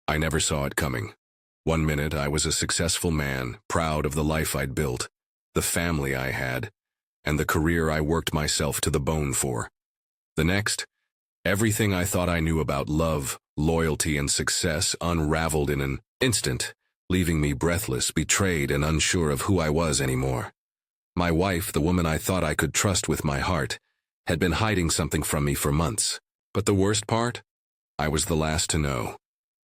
I never saw it coming. One minute I was a successful man, proud of the life I'd built, the family I had, and the career I worked myself to the bone for. The next, everything I thought I knew about love, loyalty, and success unraveled in an instant, leaving me breathless, betrayed, and unsure of who I was anymore. My wife, the woman I thought I could trust with my heart, had been hiding something from me for months. But the worst part? I was the last to know.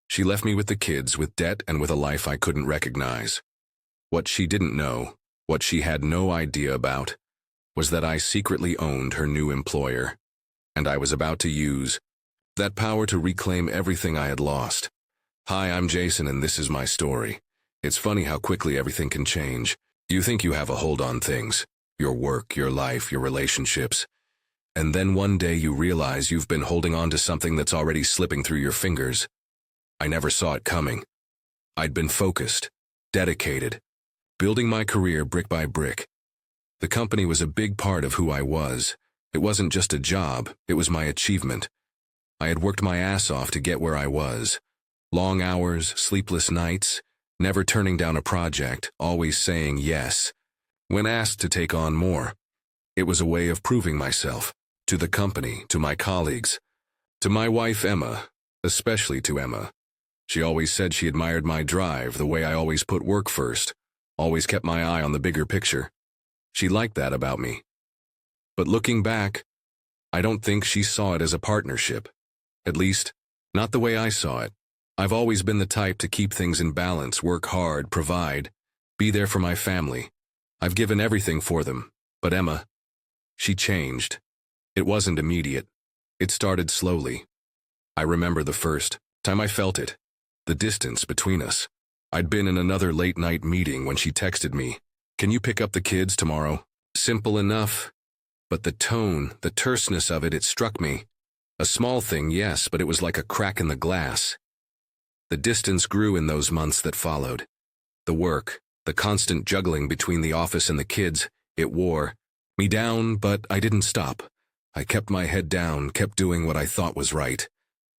She left me with the kids, with debt, and with a life I couldn't recognize. What she didn't know, what she had no idea about, was that I secretly owned her new employer, and I was about to use that power to reclaim everything I had lost. Hi, I'm Jason, and this is my story. It's funny how quickly everything can change. You think you have a hold on things, your work, your life, your relationships, and then one day you realize you've been holding on to something that's already slipping through your fingers. I never saw it coming. I'd been focused, dedicated, building my career brick by brick. The company was a big part of who I was. It wasn't just a job, it was my achievement. I had worked my ass off to get where I was. Long hours, sleepless nights, never turning down a project, always saying yes when asked to take on more. It was a way of proving myself, to the company, to my colleagues, to my wife Emma, especially to Emma. She always said she admired my drive, the way I always put work first, always kept my eye on the bigger picture. She liked that about me. But looking back, I don't think she saw it as a partnership. At least, not the way I saw it. I've always been the type to keep things in balance, work hard, provide, be there for my family. I've given everything for them. But Emma, she changed. It wasn't immediate. It started slowly. I remember the first time I felt it. The distance between us. I'd been in another late-night meeting when she texted me, "Can you pick up the kids tomorrow?" Simple enough. But the tone, the terseness of it, it struck me. A small thing, yes, but it was like a crack in the glass. The distance grew in those months that followed. The work, the constant juggling between the office and the kids, it wore me down, but I didn't stop. I kept my head down, kept doing what I thought was right.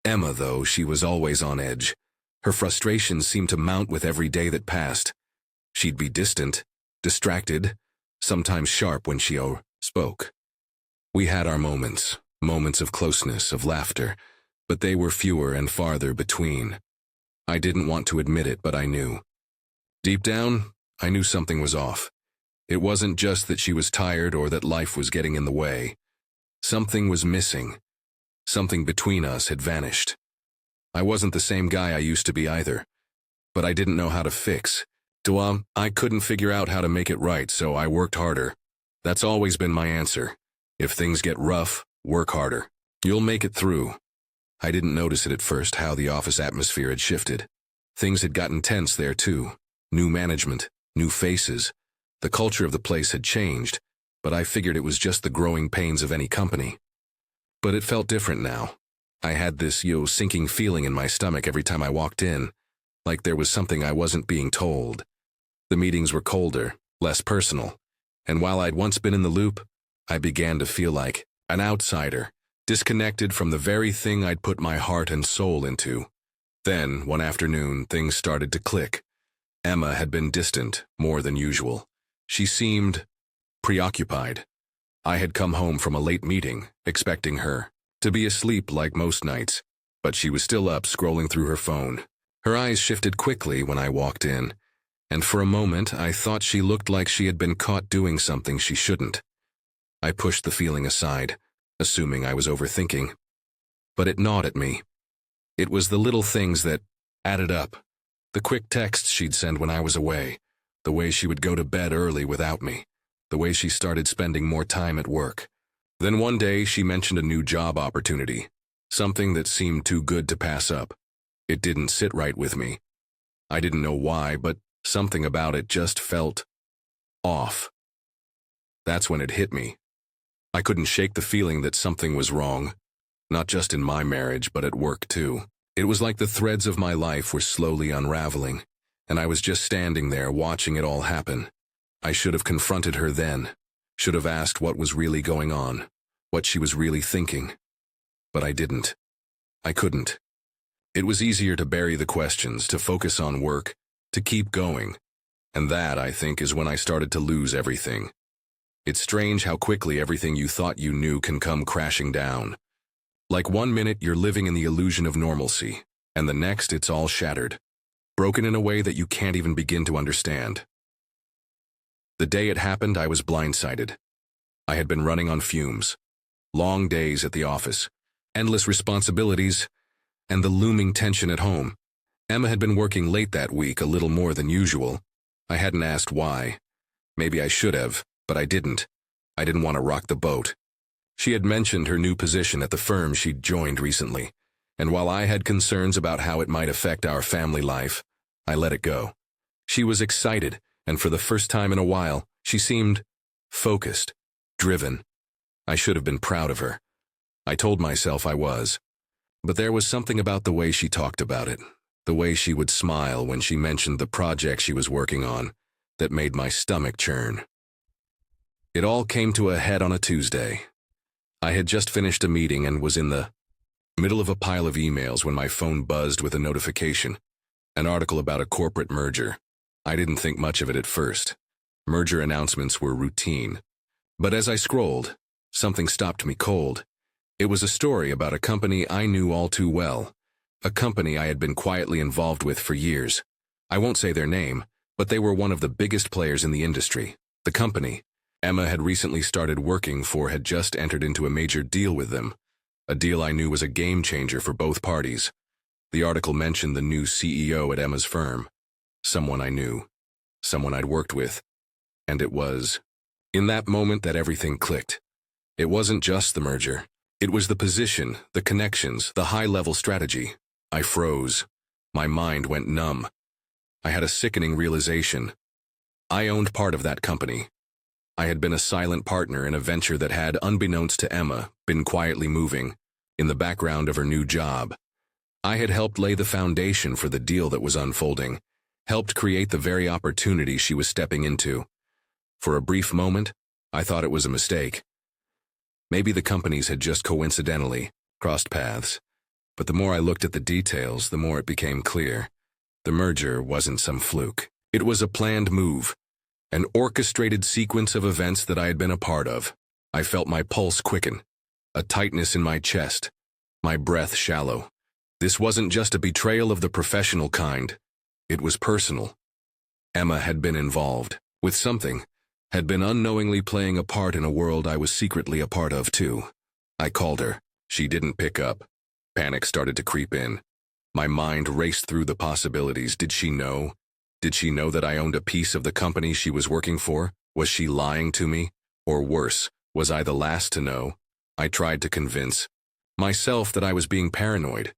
Emma, though, she was always on edge. Her frustrations seemed to mount with every day that passed. She'd be distant, distracted, sometimes sharp when she spoke. We had our moments, moments of closeness, of laughter, but they were fewer and farther between. I didn't want to admit it, but I knew. Deep down, I knew something was off. It wasn't just that she was tired or that life was getting in the way. Something was missing. Something between us had vanished. I wasn't the same guy I used to be either, but I didn't know how to fix. I couldn't figure out how to make it right, so I worked harder. That's always been my answer. If things get rough, work harder. You'll make it through. I didn't notice it at first, how the office atmosphere had shifted. Things had gotten tense there too. New management, new faces. The culture of the place had changed, but I figured it was just the growing pains of any company. But it felt different now. I had this sinking feeling in my stomach every time I walked in, like there was something I wasn't being told. The meetings were colder, less personal, and while I'd once been in the loop, I began to feel like an outsider, disconnected from the very thing I'd put my heart and soul into. Then, one afternoon, things started to click. Emma had been distant, more than usual. She seemed preoccupied. I had come home from a late meeting, expecting her to be asleep like most nights, but she was still up, scrolling through her phone. Her eyes shifted quickly when I walked in, and for a moment I thought she looked like she had been caught doing something she shouldn't. I pushed the feeling aside, assuming I was overthinking. But it gnawed at me. It was the little things that added up. The quick texts she'd send when I was away, the way she would go to bed early without me, the way she started spending more time at work. Then one day she mentioned a new job opportunity, something that seemed too good to pass up. It didn't sit right with me. I didn't know why, but something about it just felt off. That's when it hit me. I couldn't shake the feeling that something was wrong, not just in my marriage, but at work too. It was like the threads of my life were slowly unraveling, and I was just standing there watching it all happen. I should have confronted her then, should have asked what was really going on, what she was really thinking. But I didn't. I couldn't. It was easier to bury the questions, to focus on work, to keep going. And that, I think, is when I started to lose everything. It's strange how quickly everything you thought you knew can come crashing down. Like one minute you're living in the illusion of normalcy, and the next it's all shattered, broken in a way that you can't even begin to understand. The day it happened, I was blindsided. I had been running on fumes. Long days at the office, endless responsibilities, and the looming tension at home. Emma had been working late that week, a little more than usual. I hadn't asked why. Maybe I should have, but I didn't. I didn't want to rock the boat. She had mentioned her new position at the firm she'd joined recently, and while I had concerns about how it might affect our family life, I let it go. She was excited, and for the first time in a while, she seemed focused, driven. I should have been proud of her. I told myself I was. But there was something about the way she talked about it, the way she would smile when she mentioned the project she was working on, that made my stomach churn. It all came to a head on a Tuesday. I had just finished a meeting and was in the middle of a pile of emails when my phone buzzed with a notification, an article about a corporate merger. I didn't think much of it at first. Merger announcements were routine. But as I scrolled, something stopped me cold. It was a story about a company I knew all too well, a company I had been quietly involved with for years. I won't say their name, but they were one of the biggest players in the industry. The company Emma had recently started working for had just entered into a major deal with them, a deal I knew was a game changer for both parties. The article mentioned the new CEO at Emma's firm, someone I knew, someone I'd worked with, and it was in that moment that everything clicked. It wasn't just the merger. It was the position, the connections, the high-level strategy. I froze. My mind went numb. I had a sickening realization. I owned part of that company. I had been a silent partner in a venture that had, unbeknownst to Emma, been quietly moving, in the background of her new job. I had helped lay the foundation for the deal that was unfolding, helped create the very opportunity she was stepping into. For a brief moment, I thought it was a mistake. Maybe the companies had just coincidentally crossed paths. But the more I looked at the details, the more it became clear. The merger wasn't some fluke. It was a planned move, an orchestrated sequence of events that I had been a part of. I felt my pulse quicken, a tightness in my chest, my breath shallow. This wasn't just a betrayal of the professional kind. It was personal. Emma had been involved with something, had been unknowingly playing a part in a world I was secretly a part of too. I called her. She didn't pick up. Panic started to creep in. My mind raced through the possibilities. Did she know? Did she know that I owned a piece of the company she was working for? Was she lying to me? Or worse, was I the last to know? I tried to convince myself that I was being paranoid,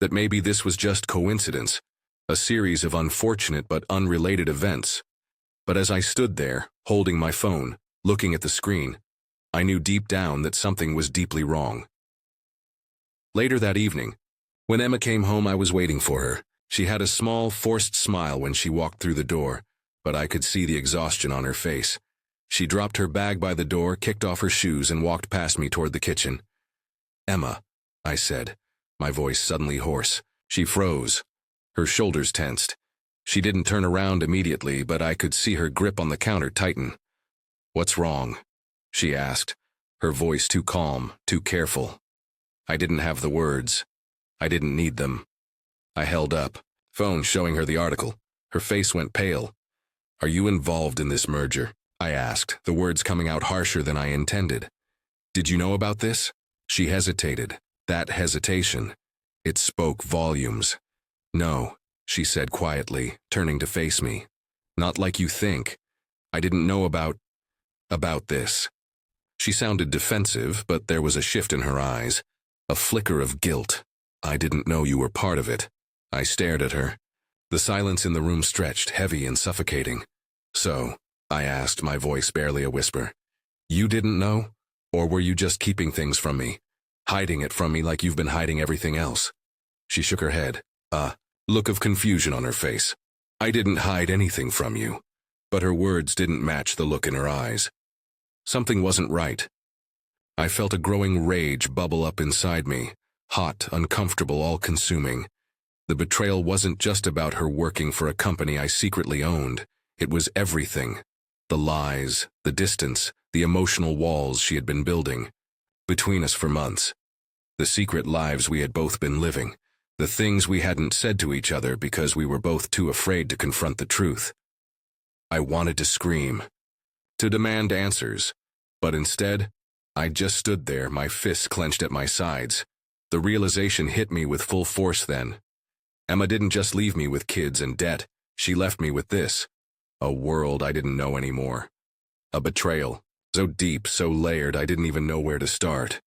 that maybe this was just coincidence, a series of unfortunate but unrelated events. But as I stood there, holding my phone, looking at the screen, I knew deep down that something was deeply wrong. Later that evening, when Emma came home, I was waiting for her. She had a small, forced smile when she walked through the door, but I could see the exhaustion on her face. She dropped her bag by the door, kicked off her shoes, and walked past me toward the kitchen. "Emma," I said, my voice suddenly hoarse. She froze. Her shoulders tensed. She didn't turn around immediately, but I could see her grip on the counter tighten. "What's wrong?" she asked, her voice too calm, too careful. I didn't have the words. I didn't need them. I held up, phone showing her the article. Her face went pale. "Are you involved in this merger?" I asked, the words coming out harsher than I intended. "Did you know about this?" She hesitated. That hesitation, it spoke volumes. "No," she said quietly, turning to face me. "Not like you think. I didn't know about this." She sounded defensive, but there was a shift in her eyes, a flicker of guilt. "I didn't know you were part of it." I stared at her. The silence in the room stretched, heavy and suffocating. "So," I asked, my voice barely a whisper, "you didn't know? Or were you just keeping things from me? Hiding it from me like you've been hiding everything else?" She shook her head, a look of confusion on her face. "I didn't hide anything from you." But her words didn't match the look in her eyes. Something wasn't right. I felt a growing rage bubble up inside me, hot, uncomfortable, all-consuming. The betrayal wasn't just about her working for a company I secretly owned. It was everything. The lies, the distance, the emotional walls she had been building between us for months. The secret lives we had both been living. The things we hadn't said to each other because we were both too afraid to confront the truth. I wanted to scream, to demand answers, but instead, I just stood there, my fists clenched at my sides. The realization hit me with full force then. Emma didn't just leave me with kids and debt, she left me with this. A world I didn't know anymore. A betrayal, so deep, so layered I didn't even know where to start.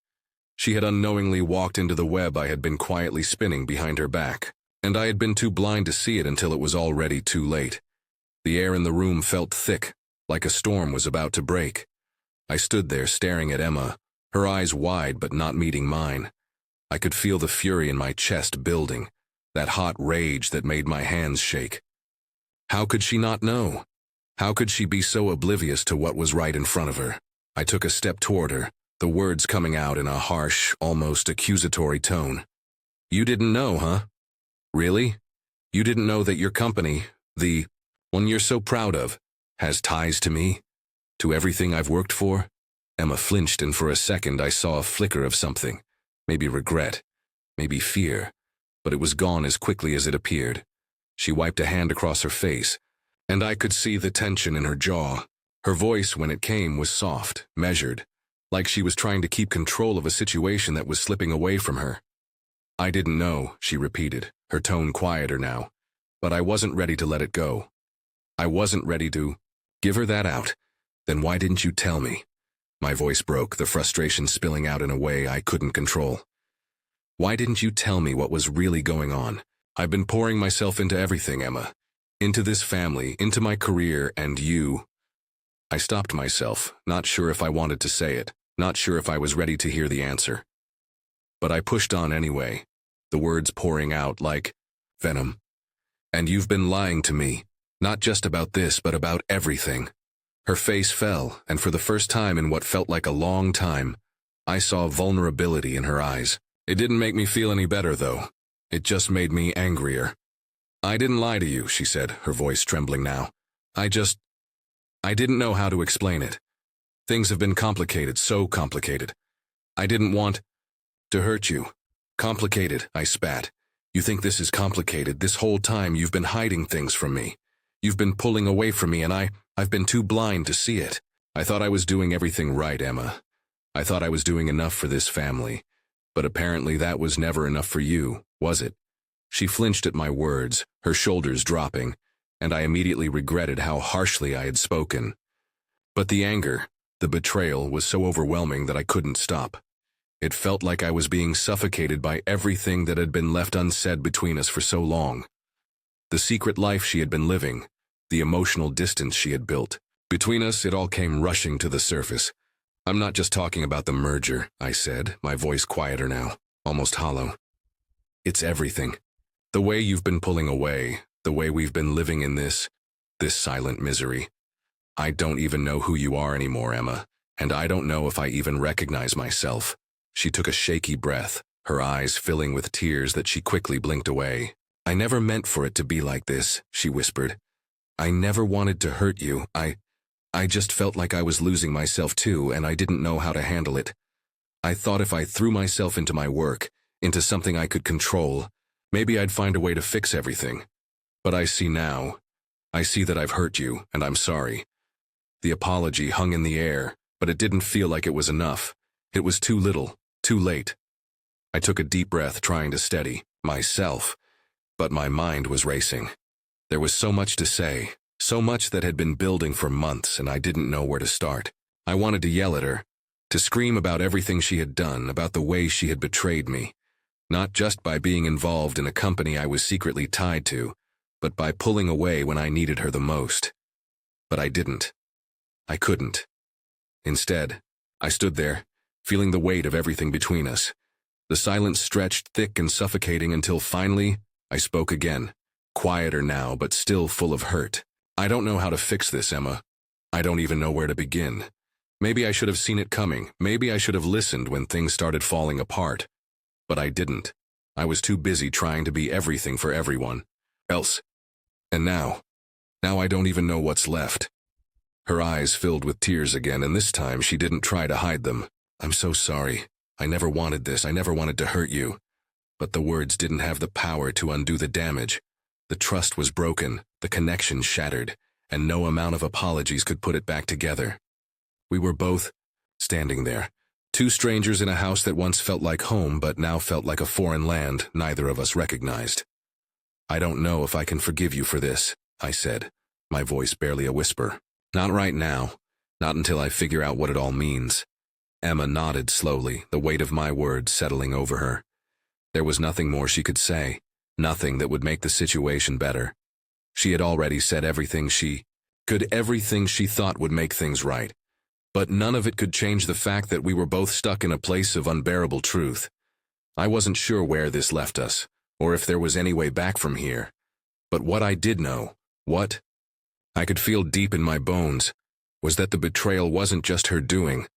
She had unknowingly walked into the web I had been quietly spinning behind her back, and I had been too blind to see it until it was already too late. The air in the room felt thick, like a storm was about to break. I stood there staring at Emma, her eyes wide but not meeting mine. I could feel the fury in my chest building, that hot rage that made my hands shake. How could she not know? How could she be so oblivious to what was right in front of her? I took a step toward her, the words coming out in a harsh, almost accusatory tone. You didn't know, huh? Really? You didn't know that your company, the one you're so proud of, has ties to me? To everything I've worked for? Emma flinched, and for a second I saw a flicker of something. Maybe regret, maybe fear, but it was gone as quickly as it appeared. She wiped a hand across her face, and I could see the tension in her jaw. Her voice, when it came, was soft, measured, like she was trying to keep control of a situation that was slipping away from her. I didn't know, she repeated, her tone quieter now, but I wasn't ready to let it go. I wasn't ready to give her that out. Then why didn't you tell me? My voice broke, the frustration spilling out in a way I couldn't control. Why didn't you tell me what was really going on? I've been pouring myself into everything, Emma. Into this family, into my career, and you. I stopped myself, not sure if I wanted to say it, not sure if I was ready to hear the answer. But I pushed on anyway, the words pouring out like venom. And you've been lying to me, not just about this, but about everything. Her face fell, and for the first time in what felt like a long time, I saw vulnerability in her eyes. It didn't make me feel any better, though. It just made me angrier. I didn't lie to you, she said, her voice trembling now. I didn't know how to explain it. Things have been complicated, so complicated. I didn't want to hurt you. Complicated, I spat. You think this is complicated? This whole time you've been hiding things from me. You've been pulling away from me, and I've been too blind to see it. I thought I was doing everything right, Emma. I thought I was doing enough for this family. But apparently that was never enough for you, was it? She flinched at my words, her shoulders dropping, and I immediately regretted how harshly I had spoken. But the anger, the betrayal, was so overwhelming that I couldn't stop. It felt like I was being suffocated by everything that had been left unsaid between us for so long. The secret life she had been living, the emotional distance she had built. Between us, it all came rushing to the surface. I'm not just talking about the merger, I said, my voice quieter now, almost hollow. It's everything. The way you've been pulling away, the way we've been living in this silent misery. I don't even know who you are anymore, Emma, and I don't know if I even recognize myself. She took a shaky breath, her eyes filling with tears that she quickly blinked away. I never meant for it to be like this, she whispered. I never wanted to hurt you. I just felt like I was losing myself too, and I didn't know how to handle it. I thought if I threw myself into my work, into something I could control, maybe I'd find a way to fix everything. But I see now. I see that I've hurt you, and I'm sorry. The apology hung in the air, but it didn't feel like it was enough. It was too little, too late. I took a deep breath, trying to steady myself, but my mind was racing. There was so much to say. So much that had been building for months, and I didn't know where to start. I wanted to yell at her, to scream about everything she had done, about the way she had betrayed me, not just by being involved in a company I was secretly tied to, but by pulling away when I needed her the most. But I didn't. I couldn't. Instead, I stood there, feeling the weight of everything between us. The silence stretched thick and suffocating until finally I spoke again, quieter now but still full of hurt. I don't know how to fix this, Emma. I don't even know where to begin. Maybe I should have seen it coming. Maybe I should have listened when things started falling apart. But I didn't. I was too busy trying to be everything for everyone else. And now I don't even know what's left. Her eyes filled with tears again, and this time she didn't try to hide them. I'm so sorry. I never wanted this. I never wanted to hurt you. But the words didn't have the power to undo the damage. The trust was broken, the connection shattered, and no amount of apologies could put it back together. We were both standing there, two strangers in a house that once felt like home but now felt like a foreign land neither of us recognized. I don't know if I can forgive you for this, I said, my voice barely a whisper. Not right now, not until I figure out what it all means. Emma nodded slowly, the weight of my words settling over her. There was nothing more she could say, nothing that would make the situation better. She had already said everything she thought would make things right. But none of it could change the fact that we were both stuck in a place of unbearable truth. I wasn't sure where this left us, or if there was any way back from here. But what I did know, what I could feel deep in my bones, was that the betrayal wasn't just her doing.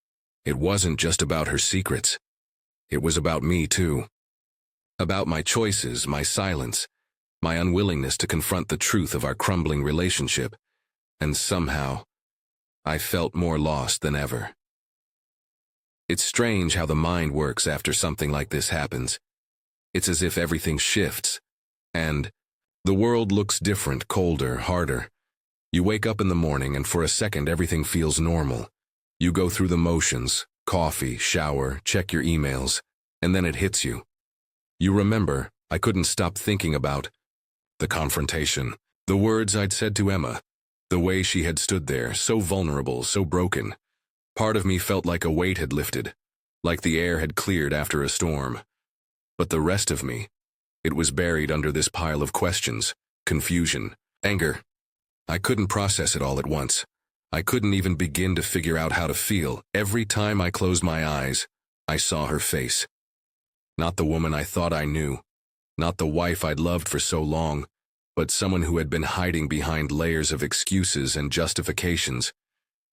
It wasn't just about her secrets. It was about me too. About my choices, my silence, my unwillingness to confront the truth of our crumbling relationship. And somehow, I felt more lost than ever. It's strange how the mind works after something like this happens. It's as if everything shifts, and the world looks different, colder, harder. You wake up in the morning and for a second everything feels normal. You go through the motions, coffee, shower, check your emails, and then it hits you. You remember, I couldn't stop thinking about the confrontation, the words I'd said to Emma, the way she had stood there, so vulnerable, so broken. Part of me felt like a weight had lifted, like the air had cleared after a storm. But the rest of me, it was buried under this pile of questions, confusion, anger. I couldn't process it all at once. I couldn't even begin to figure out how to feel. Every time I closed my eyes, I saw her face. Not the woman I thought I knew, not the wife I'd loved for so long, but someone who had been hiding behind layers of excuses and justifications.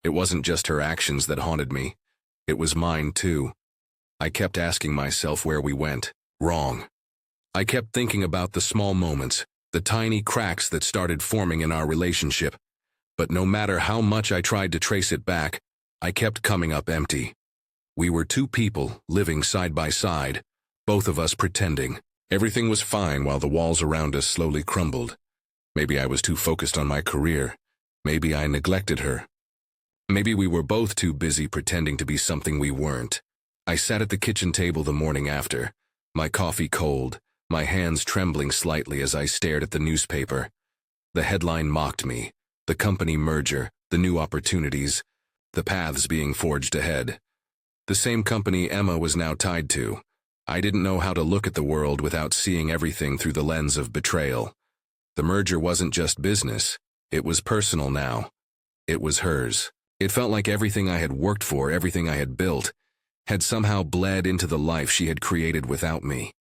It wasn't just her actions that haunted me. It was mine too. I kept asking myself where we went wrong. I kept thinking about the small moments, the tiny cracks that started forming in our relationship. But no matter how much I tried to trace it back, I kept coming up empty. We were two people living side by side, both of us pretending. Everything was fine while the walls around us slowly crumbled. Maybe I was too focused on my career. Maybe I neglected her. Maybe we were both too busy pretending to be something we weren't. I sat at the kitchen table the morning after, my coffee cold, my hands trembling slightly as I stared at the newspaper. The headline mocked me. The company merger, the new opportunities, the paths being forged ahead. The same company Emma was now tied to. I didn't know how to look at the world without seeing everything through the lens of betrayal. The merger wasn't just business. It was personal now. It was hers. It felt like everything I had worked for, everything I had built, had somehow bled into the life she had created without me.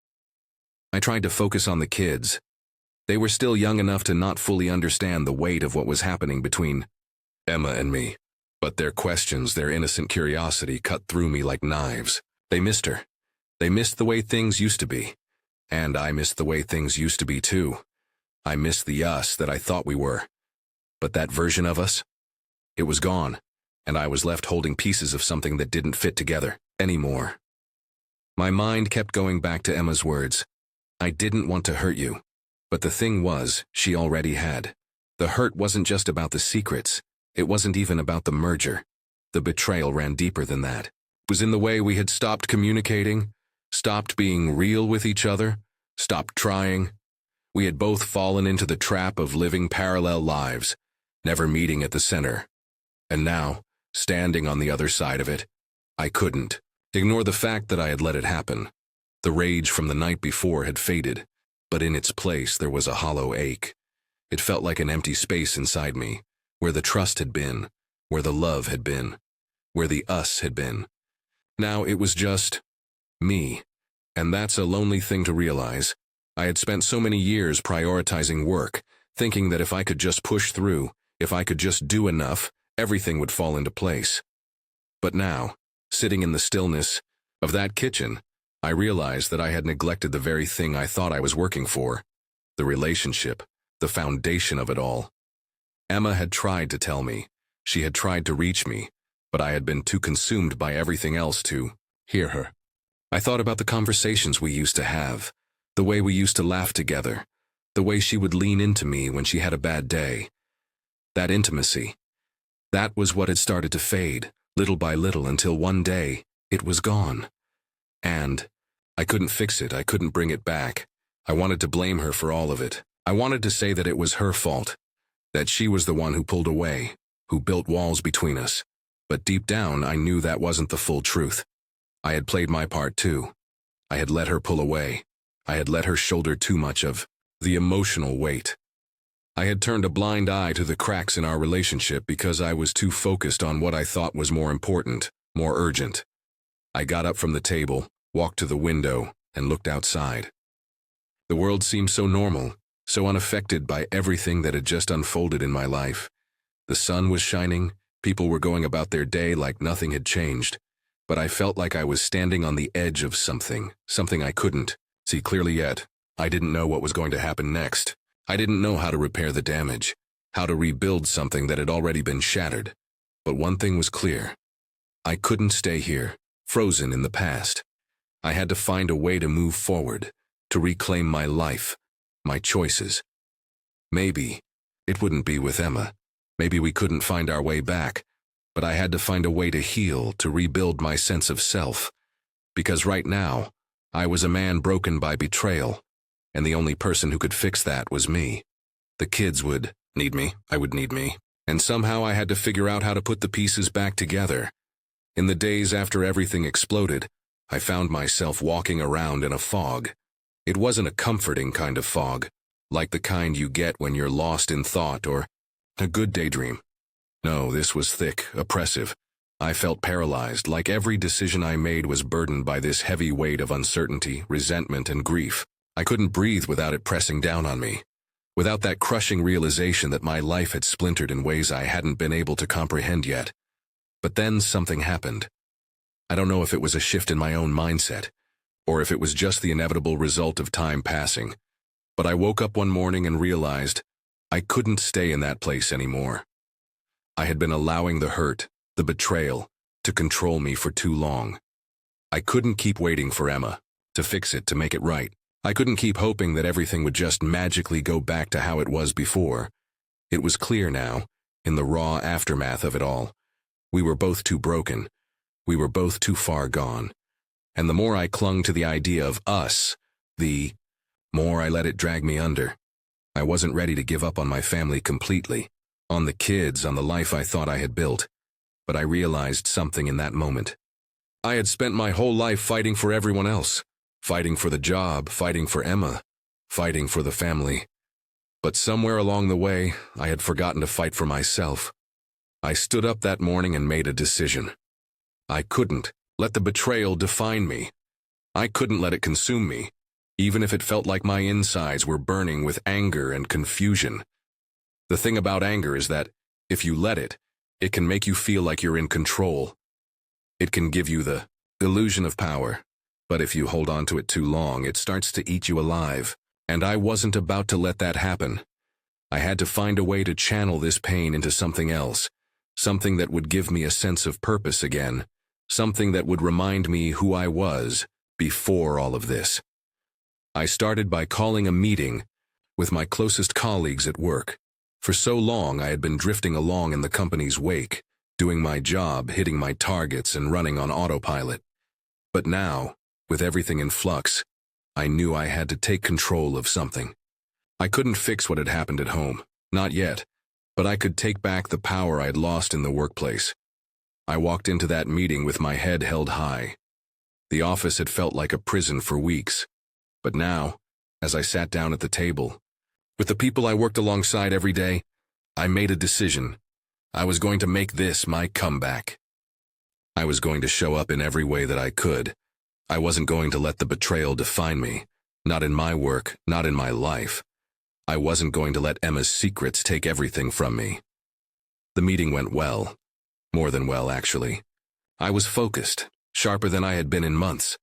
I tried to focus on the kids. They were still young enough to not fully understand the weight of what was happening between Emma and me. But their questions, their innocent curiosity cut through me like knives. They missed her. They missed the way things used to be. And I missed the way things used to be too. I missed the us that I thought we were. But that version of us? It was gone, and I was left holding pieces of something that didn't fit together anymore. My mind kept going back to Emma's words. I didn't want to hurt you. But the thing was, she already had. The hurt wasn't just about the secrets. It wasn't even about the merger. The betrayal ran deeper than that. It was in the way we had stopped communicating, stopped being real with each other, stopped trying. We had both fallen into the trap of living parallel lives, never meeting at the center. And now, standing on the other side of it, I couldn't ignore the fact that I had let it happen. The rage from the night before had faded. But in its place there was a hollow ache. It felt like an empty space inside me, where the trust had been, where the love had been, where the us had been. Now it was just me, and that's a lonely thing to realize. I had spent so many years prioritizing work, thinking that if I could just push through, if I could just do enough, everything would fall into place. But now, sitting in the stillness of that kitchen, I realized that I had neglected the very thing I thought I was working for, the relationship, the foundation of it all. Emma had tried to tell me, she had tried to reach me, but I had been too consumed by everything else to hear her. I thought about the conversations we used to have, the way we used to laugh together, the way she would lean into me when she had a bad day. That intimacy, that was what had started to fade, little by little, until one day, it was gone. And I couldn't fix it, I couldn't bring it back. I wanted to blame her for all of it. I wanted to say that it was her fault, that she was the one who pulled away, who built walls between us. But deep down, I knew that wasn't the full truth. I had played my part too. I had let her pull away. I had let her shoulder too much of the emotional weight. I had turned a blind eye to the cracks in our relationship because I was too focused on what I thought was more important, more urgent. I got up from the table, walked to the window, and looked outside. The world seemed so normal, so unaffected by everything that had just unfolded in my life. The sun was shining, people were going about their day like nothing had changed, but I felt like I was standing on the edge of something I couldn't see clearly yet. I didn't know what was going to happen next. I didn't know how to repair the damage, how to rebuild something that had already been shattered. But one thing was clear. I couldn't stay here, frozen in the past. I had to find a way to move forward, to reclaim my life, my choices. Maybe it wouldn't be with Emma. Maybe we couldn't find our way back, but I had to find a way to heal, to rebuild my sense of self. Because right now, I was a man broken by betrayal, and the only person who could fix that was me. The kids would need me, I would need me, and somehow I had to figure out how to put the pieces back together. In the days after everything exploded, I found myself walking around in a fog. It wasn't a comforting kind of fog, like the kind you get when you're lost in thought or a good daydream. No, this was thick, oppressive. I felt paralyzed, like every decision I made was burdened by this heavy weight of uncertainty, resentment, and grief. I couldn't breathe without it pressing down on me, without that crushing realization that my life had splintered in ways I hadn't been able to comprehend yet. But then something happened. I don't know if it was a shift in my own mindset, or if it was just the inevitable result of time passing, but I woke up one morning and realized I couldn't stay in that place anymore. I had been allowing the hurt, the betrayal, to control me for too long. I couldn't keep waiting for Emma, to fix it, to make it right. I couldn't keep hoping that everything would just magically go back to how it was before. It was clear now, in the raw aftermath of it all. We were both too broken. We were both too far gone. And the more I clung to the idea of us, the more I let it drag me under. I wasn't ready to give up on my family completely, on the kids, on the life I thought I had built. But I realized something in that moment. I had spent my whole life fighting for everyone else, fighting for the job, fighting for Emma, fighting for the family. But somewhere along the way, I had forgotten to fight for myself. I stood up that morning and made a decision. I couldn't let the betrayal define me. I couldn't let it consume me, even if it felt like my insides were burning with anger and confusion. The thing about anger is that, if you let it, it can make you feel like you're in control. It can give you the illusion of power. But if you hold on to it too long, it starts to eat you alive. And I wasn't about to let that happen. I had to find a way to channel this pain into something else, something that would give me a sense of purpose again, something that would remind me who I was before all of this. I started by calling a meeting with my closest colleagues at work. For so long, I had been drifting along in the company's wake, doing my job, hitting my targets, and running on autopilot. But now, with everything in flux, I knew I had to take control of something. I couldn't fix what had happened at home, not yet, but I could take back the power I had lost in the workplace. I walked into that meeting with my head held high. The office had felt like a prison for weeks, but now, as I sat down at the table, with the people I worked alongside every day, I made a decision. I was going to make this my comeback. I was going to show up in every way that I could. I wasn't going to let the betrayal define me, not in my work, not in my life. I wasn't going to let Emma's secrets take everything from me. The meeting went well. More than well, actually. I was focused, sharper than I had been in months.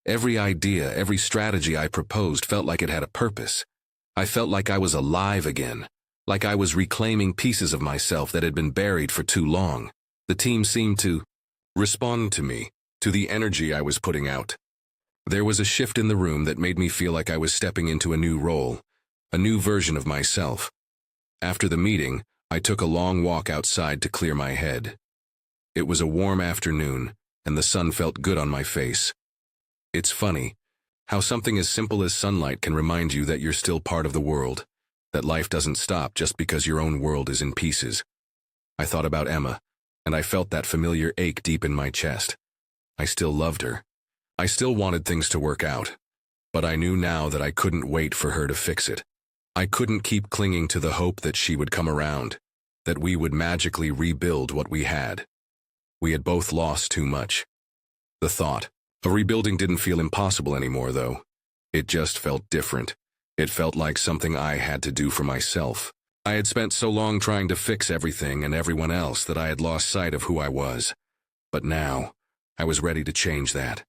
Every idea, every strategy I proposed felt like it had a purpose. I felt like I was alive again, like I was reclaiming pieces of myself that had been buried for too long. The team seemed to respond to me, to the energy I was putting out. There was a shift in the room that made me feel like I was stepping into a new role, a new version of myself. After the meeting, I took a long walk outside to clear my head. It was a warm afternoon, and the sun felt good on my face. It's funny how something as simple as sunlight can remind you that you're still part of the world, that life doesn't stop just because your own world is in pieces. I thought about Emma, and I felt that familiar ache deep in my chest. I still loved her. I still wanted things to work out, but I knew now that I couldn't wait for her to fix it. I couldn't keep clinging to the hope that she would come around, that we would magically rebuild what we had. We had both lost too much. The thought of rebuilding didn't feel impossible anymore, though. It just felt different. It felt like something I had to do for myself. I had spent so long trying to fix everything and everyone else that I had lost sight of who I was. But now, I was ready to change that.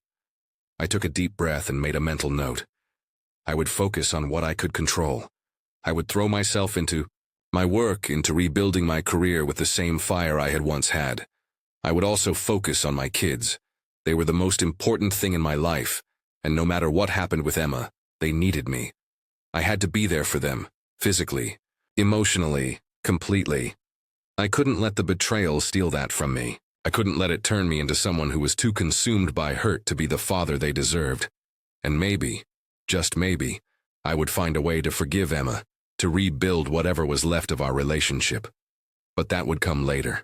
I took a deep breath and made a mental note. I would focus on what I could control. I would throw myself into my work, into rebuilding my career with the same fire I had once had. I would also focus on my kids. They were the most important thing in my life, and no matter what happened with Emma, they needed me. I had to be there for them, physically, emotionally, completely. I couldn't let the betrayal steal that from me. I couldn't let it turn me into someone who was too consumed by hurt to be the father they deserved. And maybe, just maybe, I would find a way to forgive Emma, to rebuild whatever was left of our relationship. But that would come later.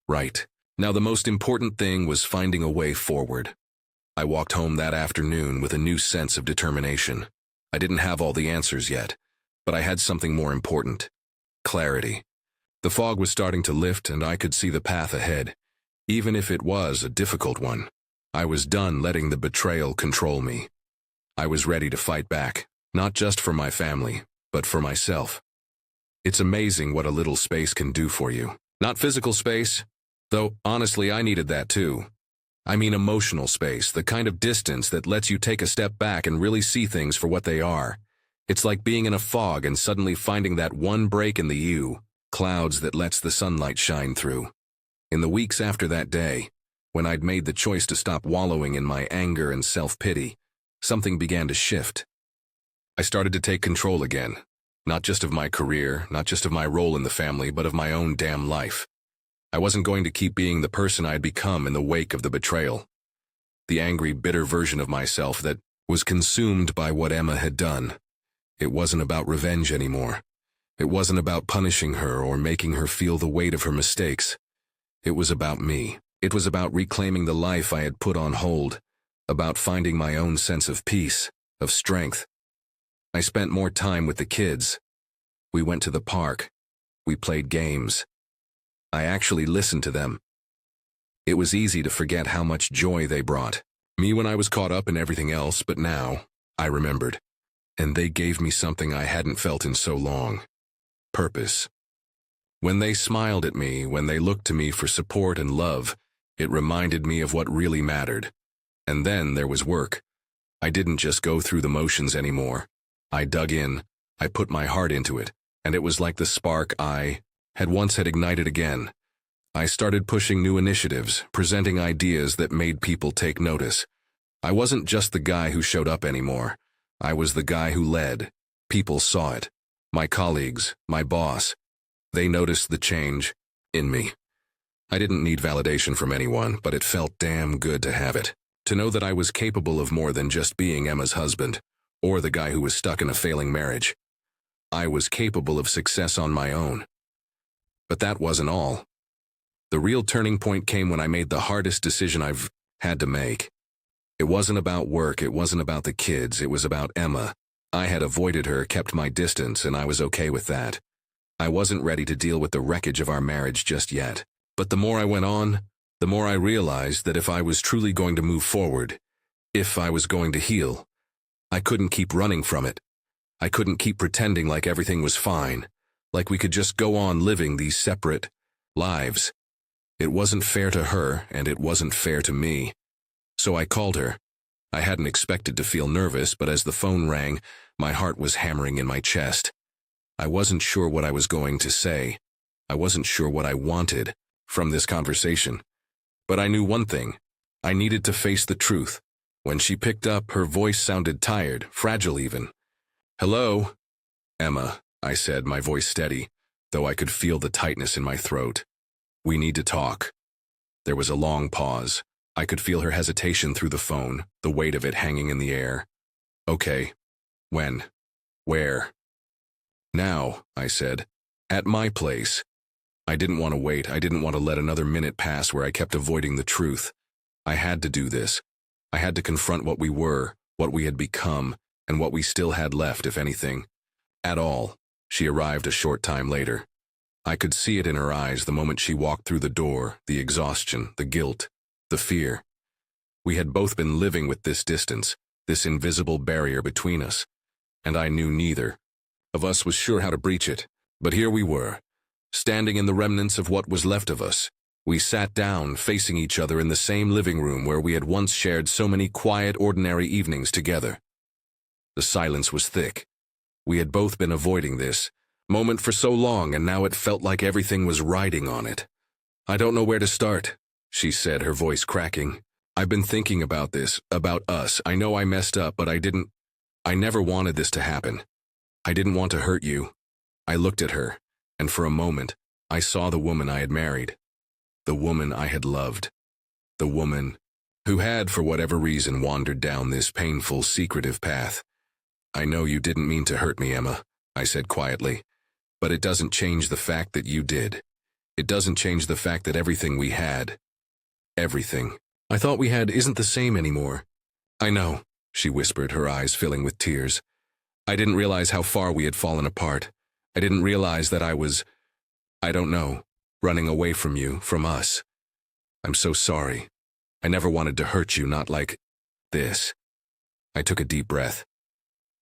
Right. Now the most important thing was finding a way forward. I walked home that afternoon with a new sense of determination. I didn't have all the answers yet, but I had something more important: clarity. The fog was starting to lift and I could see the path ahead, even if it was a difficult one. I was done letting the betrayal control me. I was ready to fight back, not just for my family, but for myself. It's amazing what a little space can do for you. Not physical space, though honestly I needed that too. I mean emotional space, the kind of distance that lets you take a step back and really see things for what they are. It's like being in a fog and suddenly finding that one break in the U, clouds that lets the sunlight shine through. In the weeks after that day, when I'd made the choice to stop wallowing in my anger and self-pity, something began to shift. I started to take control again, not just of my career, not just of my role in the family, but of my own damn life. I wasn't going to keep being the person I'd become in the wake of the betrayal. The angry, bitter version of myself that was consumed by what Emma had done. It wasn't about revenge anymore. It wasn't about punishing her or making her feel the weight of her mistakes. It was about me. It was about reclaiming the life I had put on hold, about finding my own sense of peace, of strength. I spent more time with the kids. We went to the park. We played games. I actually listened to them. It was easy to forget how much joy they brought me when I was caught up in everything else, but now I remembered. And they gave me something I hadn't felt in so long: purpose. When they smiled at me, when they looked to me for support and love, it reminded me of what really mattered. And then there was work. I didn't just go through the motions anymore. I dug in, I put my heart into it, and it was like the spark I had ignited again. I started pushing new initiatives, presenting ideas that made people take notice. I wasn't just the guy who showed up anymore. I was the guy who led. People saw it. My colleagues, my boss. They noticed the change in me. I didn't need validation from anyone, but it felt damn good to have it. To know that I was capable of more than just being Emma's husband, or the guy who was stuck in a failing marriage. I was capable of success on my own. But that wasn't all. The real turning point came when I made the hardest decision I've had to make. It wasn't about work, it wasn't about the kids, it was about Emma. I had avoided her, kept my distance, and I was okay with that. I wasn't ready to deal with the wreckage of our marriage just yet. But the more I went on, the more I realized that if I was truly going to move forward, if I was going to heal, I couldn't keep running from it. I couldn't keep pretending like everything was fine, like we could just go on living these separate lives. It wasn't fair to her, and it wasn't fair to me. So I called her. I hadn't expected to feel nervous, but as the phone rang, my heart was hammering in my chest. I wasn't sure what I was going to say. I wasn't sure what I wanted from this conversation. But I knew one thing. I needed to face the truth. When she picked up, her voice sounded tired, fragile even. "Hello?" "Emma," I said, my voice steady, though I could feel the tightness in my throat. "We need to talk." There was a long pause. I could feel her hesitation through the phone, the weight of it hanging in the air. "Okay. When? Where?" "Now," I said. "At my place." I didn't want to wait. I didn't want to let another minute pass where I kept avoiding the truth. I had to do this. I had to confront what we were, what we had become, and what we still had left, if anything. At all. She arrived a short time later. I could see it in her eyes the moment she walked through the door, the exhaustion, the guilt, the fear. We had both been living with this distance, this invisible barrier between us, and I knew neither of us was sure how to breach it. But here we were, standing in the remnants of what was left of us. We sat down, facing each other in the same living room where we had once shared so many quiet, ordinary evenings together. The silence was thick. We had both been avoiding this moment for so long, and now it felt like everything was riding on it. "I don't know where to start," she said, her voice cracking. "I've been thinking about this, about us. I know I messed up, but I never wanted this to happen. I didn't want to hurt you." I looked at her, and for a moment, I saw the woman I had married. The woman I had loved. The woman who had, for whatever reason, wandered down this painful, secretive path. "I know you didn't mean to hurt me, Emma," I said quietly. "But it doesn't change the fact that you did. It doesn't change the fact that everything we had, everything I thought we had, isn't the same anymore." "I know," she whispered, her eyes filling with tears. "I didn't realize how far we had fallen apart. I didn't realize that I don't know, running away from you, from us. I'm so sorry. I never wanted to hurt you, not like this." I took a deep breath.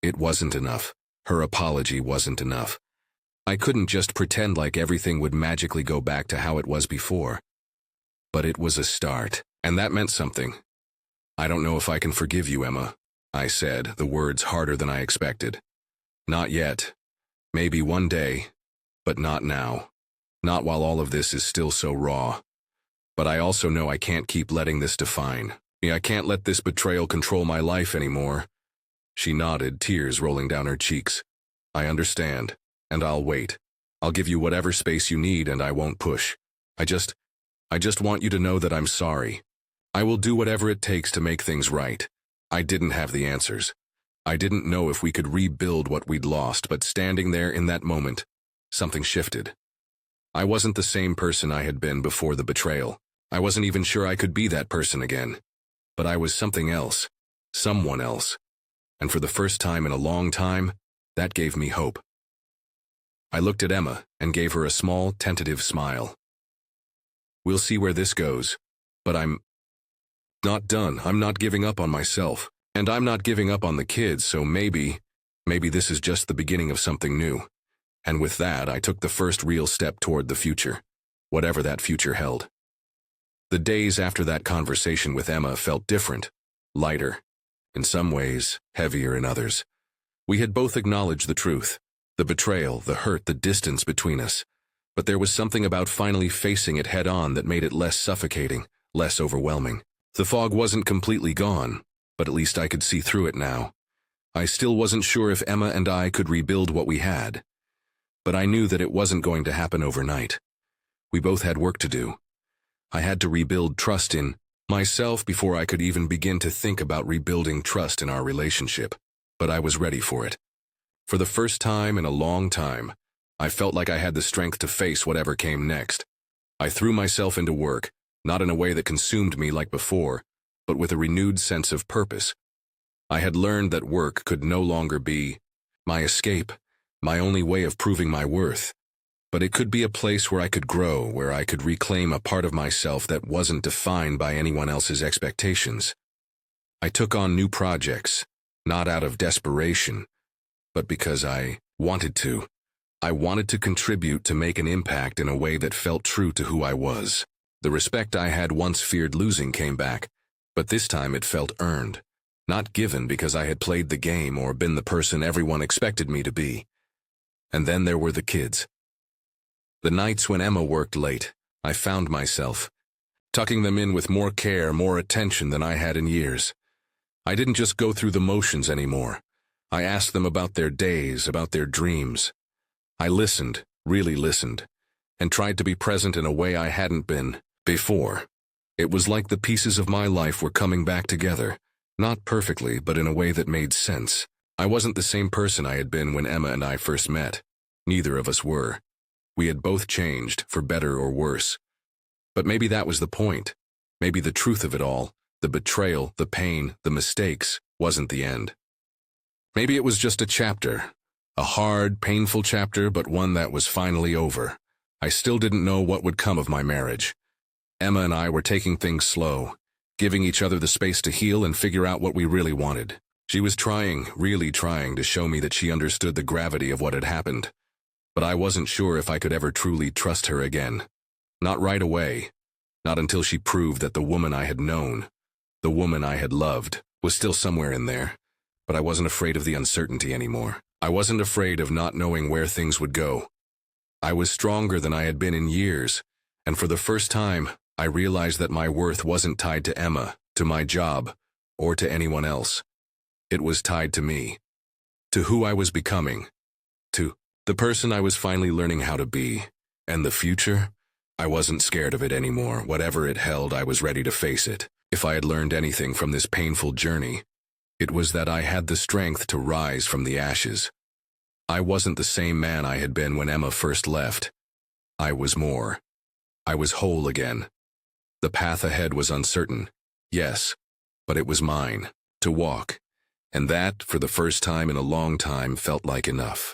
It wasn't enough. Her apology wasn't enough. I couldn't just pretend like everything would magically go back to how it was before. But it was a start, and that meant something. "I don't know if I can forgive you, Emma," I said, the words harder than I expected. "Not yet. Maybe one day, but not now. Not while all of this is still so raw. But I also know I can't keep letting this define me. I can't let this betrayal control my life anymore." She nodded, tears rolling down her cheeks. "I understand, and I'll wait. I'll give you whatever space you need, and I won't push. I just want you to know that I'm sorry. I will do whatever it takes to make things right. I didn't have the answers. I didn't know if we could rebuild what we'd lost, but standing there in that moment, something shifted. I wasn't the same person I had been before the betrayal. I wasn't even sure I could be that person again. But I was something else, someone else. And for the first time in a long time, that gave me hope. I looked at Emma and gave her a small, tentative smile. "We'll see where this goes, but I'm not done. I'm not giving up on myself, and I'm not giving up on the kids, so maybe this is just the beginning of something new." And with that, I took the first real step toward the future, whatever that future held. The days after that conversation with Emma felt different, lighter, in some ways, heavier in others. We had both acknowledged the truth, the betrayal, the hurt, the distance between us. But there was something about finally facing it head-on that made it less suffocating, less overwhelming. The fog wasn't completely gone, but at least I could see through it now. I still wasn't sure if Emma and I could rebuild what we had. But I knew that it wasn't going to happen overnight. We both had work to do. I had to rebuild trust in myself before I could even begin to think about rebuilding trust in our relationship. But I was ready for it. For the first time in a long time, I felt like I had the strength to face whatever came next. I threw myself into work, not in a way that consumed me like before, but with a renewed sense of purpose. I had learned that work could no longer be my escape, my only way of proving my worth. But it could be a place where I could grow, where I could reclaim a part of myself that wasn't defined by anyone else's expectations. I took on new projects, not out of desperation, but because I wanted to. I wanted to contribute, to make an impact in a way that felt true to who I was. The respect I had once feared losing came back, but this time it felt earned, Not given because I had played the game or been the person everyone expected me to be. And then there were the kids. The nights when Emma worked late, I found myself tucking them in with more care, more attention than I had in years. I didn't just go through the motions anymore. I asked them about their days, about their dreams. I listened, really listened, and tried to be present in a way I hadn't been before. It was like the pieces of my life were coming back together, not perfectly, but in a way that made sense. I wasn't the same person I had been when Emma and I first met. Neither of us were. We had both changed, for better or worse. But maybe that was the point. Maybe the truth of it all, the betrayal, the pain, the mistakes, wasn't the end. Maybe it was just a chapter. A hard, painful chapter, but one that was finally over. I still didn't know what would come of my marriage. Emma and I were taking things slow, giving each other the space to heal and figure out what we really wanted. She was trying, really trying, to show me that she understood the gravity of what had happened. But I wasn't sure if I could ever truly trust her again. Not right away. Not until she proved that the woman I had known, the woman I had loved, was still somewhere in there. But I wasn't afraid of the uncertainty anymore. I wasn't afraid of not knowing where things would go. I was stronger than I had been in years, and for the first time, I realized that my worth wasn't tied to Emma, to my job, or to anyone else. It was tied to me, to who I was becoming, to the person I was finally learning how to be. And the future? I wasn't scared of it anymore. Whatever it held, I was ready to face it. If I had learned anything from this painful journey, it was that I had the strength to rise from the ashes. I wasn't the same man I had been when Emma first left. I was more. I was whole again. The path ahead was uncertain, yes, but it was mine, to walk. And that, for the first time in a long time, felt like enough.